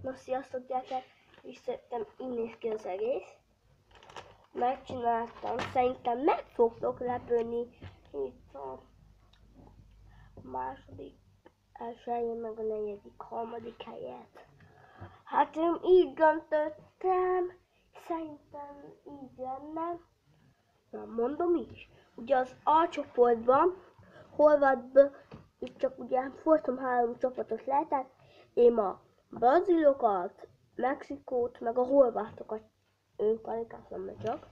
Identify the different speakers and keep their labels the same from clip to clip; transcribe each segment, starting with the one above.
Speaker 1: Na sziasztok gyerekek, és szerintem így néz ki az egész. Megcsináltam, szerintem meg fogtok lepődni. Itt a második, első helyen, meg a negyedik, harmadik helyet. Hát én így döntöttem, szerintem így lenne. Na mondom is. Ugye az A csoportban, Horvátban, itt csak ugye folyton 3 csapatot lehetett, én a brazilokat, Mexikót, meg a horvátokat kvalifikáltam csak.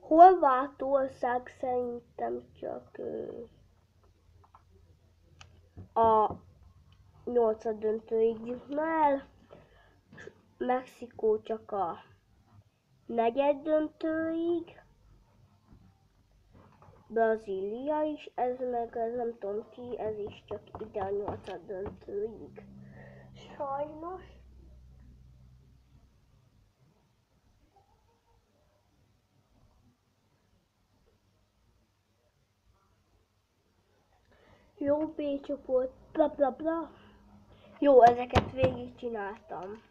Speaker 1: Horvátország szerintem csak a 8. döntőig jutna el, Mexikó csak a 4. döntőig, Brazília is, ez meg ez nem tudom ki, ez is csak ide a 8. döntőig. Sajnos. Jó, B csoport, bla bla bla. Jó, ezeket végigcsináltam.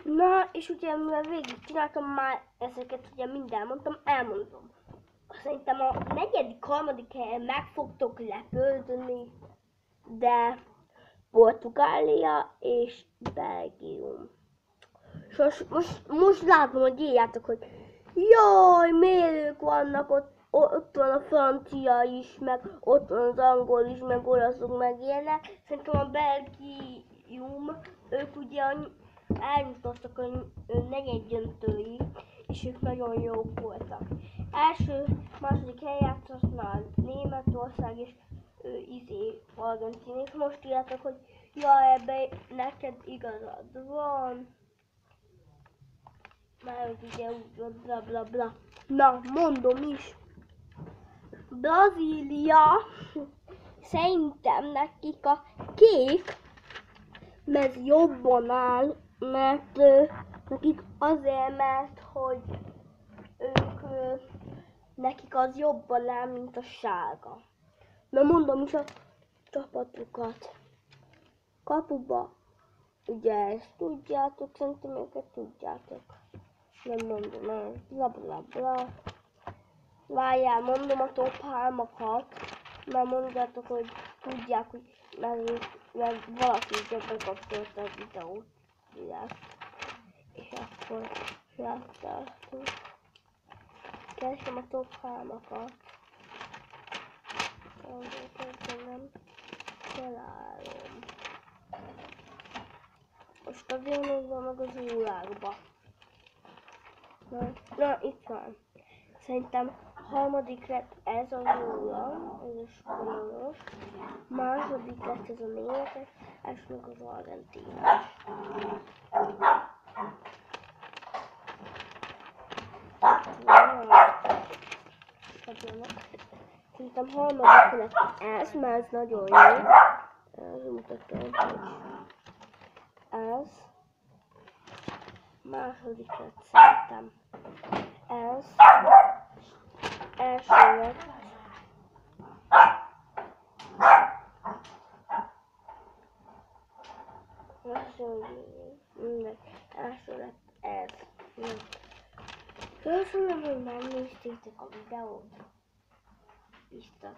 Speaker 1: Na, és ugye mivel végigcsináltam már ezeket, ugye minden mondtam, elmondom. Szerintem a 4., 3. helyen meg fogtok lepődni, de Portugália és Belgium. Most látom, hogy írjátok, hogy jaj, miért ők vannak ott van a francia is, meg ott van az angol is, meg olaszok, meg ilyenek. Szerintem a Belgium, ők ugye eljutottak a 4. döntőig, és ők nagyon jók voltak. Első, második helyet használ Németország és Argentína. És most írjátok, hogy ja, ebben neked igazad van. Mert ugye úgy van, bla bla bla. Na, mondom is. Brazília, szerintem nekik a kék mez jobban áll, mert nekik azért, mert hogy nekik az jobban áll, mint a sárga. Mert mondom is a csapatukat. Kapuba, ugye ezt tudjátok, szerintem őket tudjátok. Nem mondom el, bla bla bla. Várjál, mondom a top 3-akat, mert mondjátok, hogy tudják, hogy mert valaki is bekapcsolta a videót, és akkor láttátok. Keresem a top 3-akat. Nem találom. Most azért nézzem meg az órákba. Na, itt van. Szerintem harmadik lett ez az óra, ez a spanyolos. Második lett ez a németes, és meg az argentinás. Szerintem harmadik lett ez, mert ez nagyon jó. Ez mutatom, hogy ez. Második lett szerintem ez. Első lett. Első lett ez. Köszönöm, hogy megnéztétek a videót. Sziasztok!